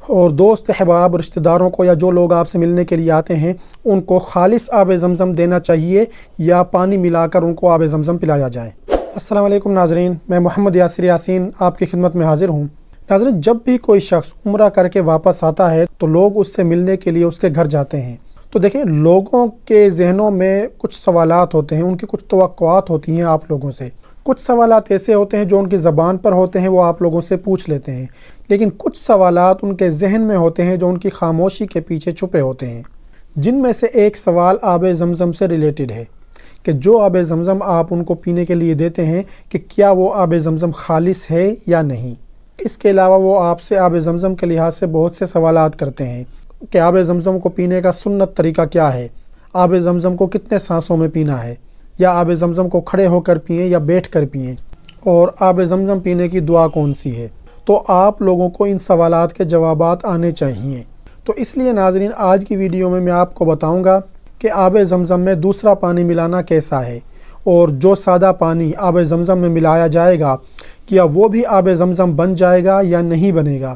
اور دوست احباب رشتہ داروں کو یا جو لوگ آپ سے ملنے کے لیے آتے ہیں ان کو خالص آب زمزم دینا چاہیے یا پانی ملا کر ان کو آب زمزم پلایا جائے۔ السلام علیکم ناظرین، میں محمد یاسر یاسین آپ کی خدمت میں حاضر ہوں۔ ناظرین، جب بھی کوئی شخص عمرہ کر کے واپس آتا ہے تو لوگ اس سے ملنے کے لیے اس کے گھر جاتے ہیں۔ تو دیکھیں، لوگوں کے ذہنوں میں کچھ سوالات ہوتے ہیں، ان کی کچھ توقعات ہوتی ہیں آپ لوگوں سے۔ کچھ سوالات ایسے ہوتے ہیں جو ان کی زبان پر ہوتے ہیں، وہ آپ لوگوں سے پوچھ لیتے ہیں، لیکن کچھ سوالات ان کے ذہن میں ہوتے ہیں جو ان کی خاموشی کے پیچھے چھپے ہوتے ہیں، جن میں سے ایک سوال آب زمزم سے ریلیٹڈ ہے کہ جو آب زمزم آپ ان کو پینے کے لیے دیتے ہیں کہ کیا وہ آب زمزم خالص ہے یا نہیں۔ اس کے علاوہ وہ آپ سے آب زمزم کے لحاظ سے بہت سے سوالات کرتے ہیں کہ آب زمزم کو پینے کا سنت طریقہ کیا ہے، آب زمزم کو کتنے سانسوں میں پینا ہے، یا آب زمزم کو کھڑے ہو کر پئیں یا بیٹھ کر پئیں، اور آب زمزم پینے کی دعا کون سی ہے۔ تو آپ لوگوں کو ان سوالات کے جوابات آنے چاہیے۔ تو اس لیے ناظرین، آج کی ویڈیو میں آپ کو بتاؤں گا کہ آب زمزم میں دوسرا پانی ملانا کیسا ہے، اور جو سادہ پانی آب زمزم میں ملایا جائے گا کیا وہ بھی آب زمزم بن جائے گا یا نہیں بنے گا،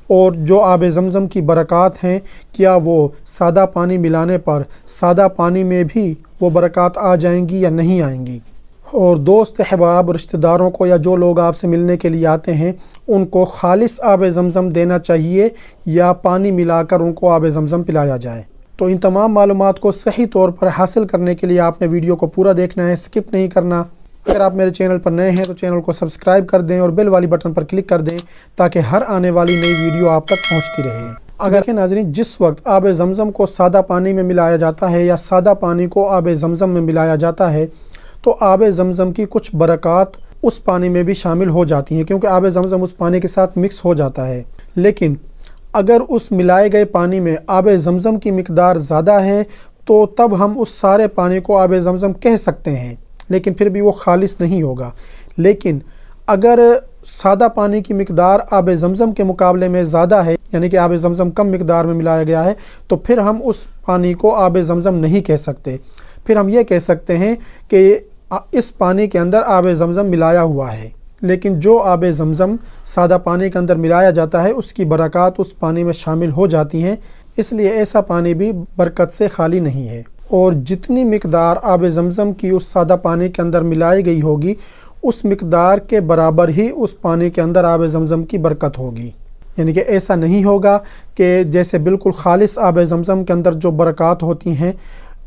اور جو آب زمزم کی برکات ہیں کیا وہ سادہ پانی ملانے پر سادہ پانی میں بھی وہ برکات آ جائیں گی یا نہیں آئیں گی۔ اور دوست احباب رشتہ داروں کو یا جو لوگ آپ سے ملنے کے لیے آتے ہیں ان کو خالص آب زمزم دینا چاہیے یا پانی ملا کر ان کو آب زمزم پلایا جائے۔ تو ان تمام معلومات کو صحیح طور پر حاصل کرنے کے لیے آپ نے ویڈیو کو پورا دیکھنا ہے، سکپ نہیں کرنا۔ اگر آپ میرے چینل پر نئے ہیں تو چینل کو سبسکرائب کر دیں اور بیل والی بٹن پر کلک کر دیں تاکہ ہر آنے والی نئی ویڈیو آپ تک پہنچتی رہے۔ اگر کہ ناظرین، جس وقت آب زمزم کو سادہ پانی میں ملایا جاتا ہے یا سادہ پانی کو آب زمزم میں ملایا جاتا ہے تو آب زمزم کی کچھ برکات اس پانی میں بھی شامل ہو جاتی ہیں، کیونکہ آب زمزم اس پانی کے ساتھ مکس ہو جاتا ہے۔ لیکن اگر اس ملائے گئے پانی میں آب زمزم کی مقدار زیادہ ہے تو تب ہم اس سارے پانی کو آب زمزم کہہ سکتے ہیں، لیکن پھر بھی وہ خالص نہیں ہوگا۔ لیکن اگر سادہ پانی کی مقدار آب زمزم کے مقابلے میں زیادہ ہے، یعنی کہ آب زمزم کم مقدار میں ملایا گیا ہے، تو پھر ہم اس پانی کو آب زمزم نہیں کہہ سکتے۔ پھر ہم یہ کہہ سکتے ہیں کہ اس پانی کے اندر آب زمزم ملایا ہوا ہے، لیکن جو آب زمزم سادہ پانی کے اندر ملایا جاتا ہے اس کی برکات اس پانی میں شامل ہو جاتی ہیں، اس لیے ایسا پانی بھی برکت سے خالی نہیں ہے۔ اور جتنی مقدار آب زمزم کی اس سادہ پانی کے اندر ملائی گئی ہوگی اس مقدار کے برابر ہی اس پانی کے اندر آب زمزم کی برکت ہوگی۔ یعنی کہ ایسا نہیں ہوگا کہ جیسے بالکل خالص آب زمزم کے اندر جو برکات ہوتی ہیں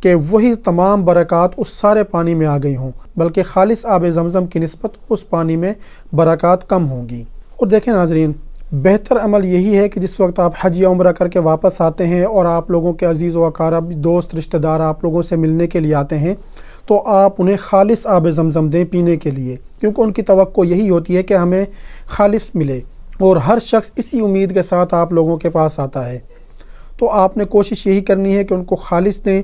کہ وہی تمام برکات اس سارے پانی میں آ گئی ہوں، بلکہ خالص آب زمزم کی نسبت اس پانی میں برکات کم ہوں گی۔ اور دیکھیں ناظرین، بہتر عمل یہی ہے کہ جس وقت آپ حج یا عمرہ کر کے واپس آتے ہیں اور آپ لوگوں کے عزیز و اقارب، دوست رشتہ دار آپ لوگوں سے ملنے کے لیے آتے ہیں تو آپ انہیں خالص آب زمزم دیں پینے کے لیے، کیونکہ ان کی توقع یہی ہوتی ہے کہ ہمیں خالص ملے، اور ہر شخص اسی امید کے ساتھ آپ لوگوں کے پاس آتا ہے۔ تو آپ نے کوشش یہی کرنی ہے کہ ان کو خالص دیں،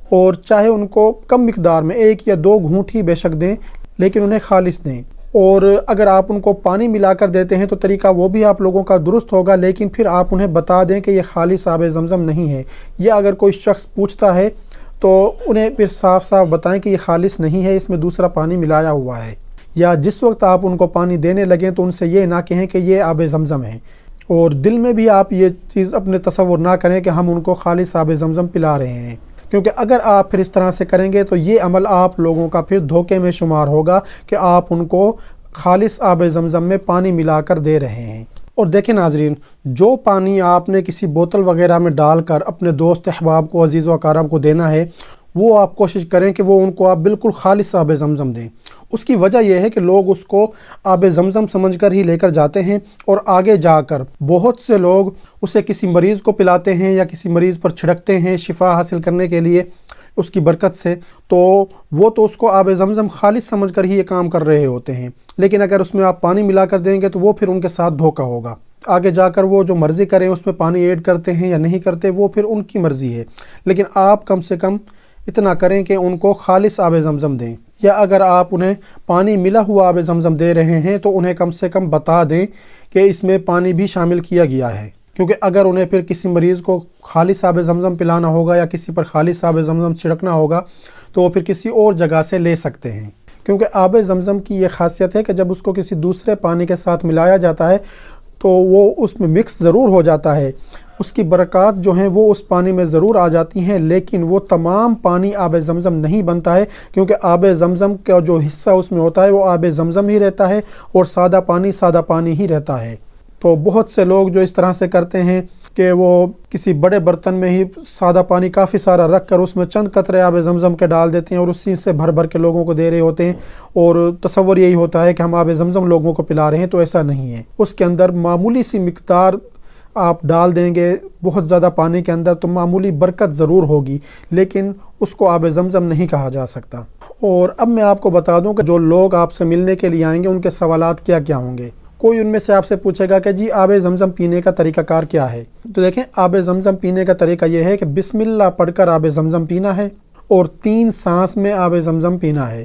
اور چاہے ان کو کم مقدار میں 1 یا 2 گھونٹ ہی بے شک دیں، لیکن انہیں خالص دیں۔ اور اگر آپ ان کو پانی ملا کر دیتے ہیں تو طریقہ وہ بھی آپ لوگوں کا درست ہوگا، لیکن پھر آپ انہیں بتا دیں کہ یہ خالص آب زمزم نہیں ہے، یا اگر کوئی شخص پوچھتا ہے تو انہیں پھر صاف صاف بتائیں کہ یہ خالص نہیں ہے، اس میں دوسرا پانی ملایا ہوا ہے۔ یا جس وقت آپ ان کو پانی دینے لگیں تو ان سے یہ نہ کہیں کہ یہ آب زمزم ہے، اور دل میں بھی آپ یہ چیز اپنے تصور نہ کریں کہ ہم ان کو خالص آب زمزم پلا رہے ہیں، کیونکہ اگر آپ پھر اس طرح سے کریں گے تو یہ عمل آپ لوگوں کا پھر دھوکے میں شمار ہوگا کہ آپ ان کو خالص آب زمزم میں پانی ملا کر دے رہے ہیں۔ اور دیکھیں ناظرین، جو پانی آپ نے کسی بوتل وغیرہ میں ڈال کر اپنے دوست احباب کو، عزیز و اقارب کو دینا ہے، وہ آپ کوشش کریں کہ وہ ان کو آپ بالکل خالص آب زمزم دیں۔ اس کی وجہ یہ ہے کہ لوگ اس کو آب زمزم سمجھ کر ہی لے کر جاتے ہیں، اور آگے جا کر بہت سے لوگ اسے کسی مریض کو پلاتے ہیں یا کسی مریض پر چھڑکتے ہیں شفا حاصل کرنے کے لیے اس کی برکت سے، تو وہ تو اس کو آب زمزم خالص سمجھ کر ہی یہ کام کر رہے ہوتے ہیں، لیکن اگر اس میں آپ پانی ملا کر دیں گے تو وہ پھر ان کے ساتھ دھوکہ ہوگا۔ آگے جا کر وہ جو مرضی کریں اس میں پانی ایڈ کرتے ہیں یا نہیں کرتے، وہ پھر ان کی مرضی ہے، لیکن آپ کم سے کم اتنا کریں کہ ان کو خالص آب زمزم دیں، یا اگر آپ انہیں پانی ملا ہوا آب زمزم دے رہے ہیں تو انہیں کم سے کم بتا دیں کہ اس میں پانی بھی شامل کیا گیا ہے، کیونکہ اگر انہیں پھر کسی مریض کو خالص آب زمزم پلانا ہوگا یا کسی پر خالص آب زمزم چھڑکنا ہوگا تو وہ پھر کسی اور جگہ سے لے سکتے ہیں، کیونکہ آب زمزم کی یہ خاصیت ہے کہ جب اس کو کسی دوسرے پانی کے ساتھ ملایا جاتا ہے تو وہ اس میں مکس ضرور ہو جاتا ہے، اس کی برکات جو ہیں وہ اس پانی میں ضرور آ جاتی ہیں، لیکن وہ تمام پانی آب زمزم نہیں بنتا ہے، کیونکہ آب زمزم کا جو حصہ اس میں ہوتا ہے وہ آب زمزم ہی رہتا ہے اور سادہ پانی ہی رہتا ہے۔ تو بہت سے لوگ جو اس طرح سے کرتے ہیں کہ وہ کسی بڑے برتن میں ہی سادہ پانی کافی سارا رکھ کر اس میں چند قطرے آب زمزم کے ڈال دیتے ہیں اور اسی سے بھر بھر کے لوگوں کو دے رہے ہوتے ہیں، اور تصور یہی ہوتا ہے کہ ہم آب زمزم لوگوں کو پلا رہے ہیں، تو ایسا نہیں ہے۔ اس کے اندر معمولی سی مقدار آپ ڈال دیں گے بہت زیادہ پانی کے اندر تو معمولی برکت ضرور ہوگی، لیکن اس کو آب زمزم نہیں کہا جا سکتا۔ اور اب میں آپ کو بتا دوں کہ جو لوگ آپ سے ملنے کے لیے آئیں گے ان کے سوالات کیا کیا ہوں گے۔ کوئی ان میں سے آپ سے پوچھے گا کہ جی آب زمزم پینے کا طریقہ کار کیا ہے؟ تو دیکھیں، آب زمزم پینے کا طریقہ یہ ہے کہ بسم اللہ پڑھ کر آب زمزم پینا ہے اور 3 سانس میں آب زمزم پینا ہے۔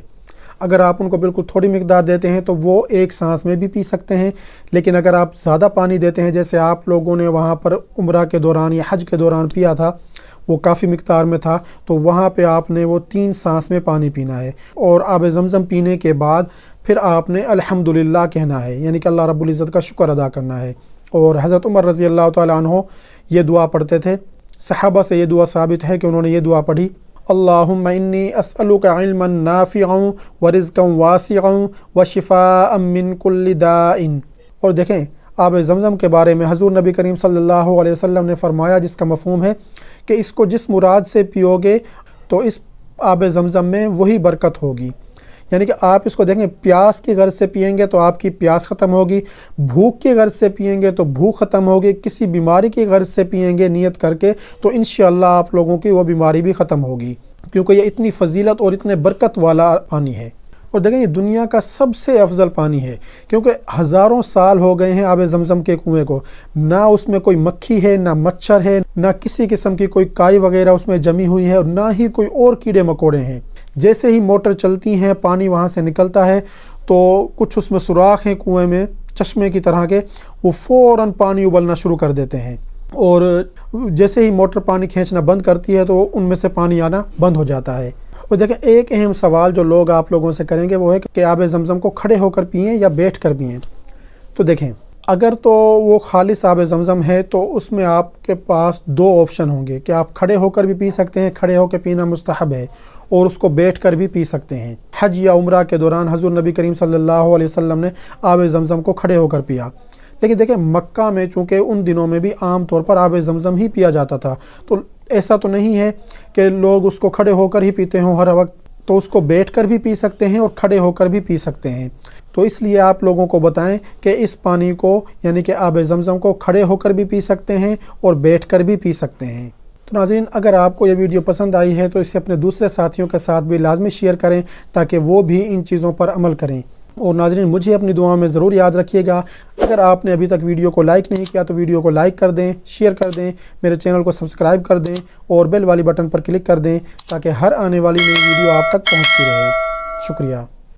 اگر آپ ان کو بالکل تھوڑی مقدار دیتے ہیں تو وہ 1 سانس میں بھی پی سکتے ہیں، لیکن اگر آپ زیادہ پانی دیتے ہیں جیسے آپ لوگوں نے وہاں پر عمرہ کے دوران یا حج کے دوران پیا تھا، وہ کافی مقدار میں تھا، تو وہاں پہ آپ نے وہ 3 سانس میں پانی پینا ہے، اور آب زمزم پینے کے بعد پھر آپ نے الحمدللہ کہنا ہے، یعنی کہ اللہ رب العزت کا شکر ادا کرنا ہے۔ اور حضرت عمر رضی اللہ تعالیٰ عنہ یہ دعا پڑھتے تھے، صحابہ سے یہ دعا ثابت ہے کہ انہوں نے یہ دعا پڑھی، اللہم انی اسألک علما نافعا ورزقا واسعا وشفاء من کل داء۔ اور دیکھیں، آب زمزم کے بارے میں حضور نبی کریم صلی اللہ علیہ وسلم نے فرمایا، جس کا مفہوم ہے کہ اس کو جس مراد سے پیو گے تو اس آب زمزم میں وہی برکت ہوگی، یعنی کہ آپ اس کو دیکھیں، پیاس کی غرض سے پئیں گے تو آپ کی پیاس ختم ہوگی، بھوک کی غرض سے پئیں گے تو بھوک ختم ہوگی، کسی بیماری کی غرض سے پئیں گے نیت کر کے تو انشاءاللہ آپ لوگوں کی وہ بیماری بھی ختم ہوگی، کیونکہ یہ اتنی فضیلت اور اتنے برکت والا پانی ہے۔ اور دیکھیں، یہ دنیا کا سب سے افضل پانی ہے، کیونکہ ہزاروں سال ہو گئے ہیں آب زمزم کے کنویں کو، نہ اس میں کوئی مکھی ہے، نہ مچھر ہے، نہ کسی قسم کی کوئی کائی وغیرہ اس میں جمی ہوئی ہے، اور نہ ہی کوئی اور کیڑے مکوڑے ہیں۔ جیسے ہی موٹر چلتی ہیں، پانی وہاں سے نکلتا ہے تو کچھ اس میں سوراخ ہیں کنویں میں چشمے کی طرح کے، وہ فوراً پانی ابلنا شروع کر دیتے ہیں، اور جیسے ہی موٹر پانی کھینچنا بند کرتی ہے تو ان میں سے پانی آنا بند ہو جاتا ہے۔ اور دیکھیں، ایک اہم سوال جو لوگ آپ لوگوں سے کریں گے وہ ہے کہ آب زمزم کو کھڑے ہو کر پئیں یا بیٹھ کر پئیں؟ تو دیکھیں، اگر تو وہ خالص آب زمزم ہے تو اس میں آپ کے پاس 2 آپشن ہوں گے کہ آپ کھڑے ہو کر بھی پی سکتے ہیں، کھڑے ہو کے پینا مستحب ہے، اور اس کو بیٹھ کر بھی پی سکتے ہیں۔ حج یا عمرہ کے دوران حضور نبی کریم صلی اللہ علیہ وسلم نے آب زمزم کو کھڑے ہو کر پیا، لیکن دیکھیں مکہ میں چونکہ ان دنوں میں بھی عام طور پر آب زمزم ہی پیا جاتا تھا، تو ایسا تو نہیں ہے کہ لوگ اس کو کھڑے ہو کر ہی پیتے ہوں ہر وقت، تو اس کو بیٹھ کر بھی پی سکتے ہیں اور کھڑے ہو کر بھی پی سکتے ہیں۔ تو اس لیے آپ لوگوں کو بتائیں کہ اس پانی کو، یعنی کہ آب زمزم کو، کھڑے ہو کر بھی پی سکتے ہیں اور بیٹھ کر بھی پی سکتے ہیں۔ تو ناظرین، اگر آپ کو یہ ویڈیو پسند آئی ہے تو اسے اپنے دوسرے ساتھیوں کے ساتھ بھی لازمی شیئر کریں تاکہ وہ بھی ان چیزوں پر عمل کریں۔ اور ناظرین، مجھے اپنی دعاؤں میں ضرور یاد رکھیے گا۔ اگر آپ نے ابھی تک ویڈیو کو لائک نہیں کیا تو ویڈیو کو لائک کر دیں، شیئر کر دیں، میرے چینل کو سبسکرائب کر دیں اور بیل والی بٹن پر کلک کر دیں تاکہ ہر آنے والی نئی ویڈیو آپ تک پہنچتی رہے۔ شکریہ۔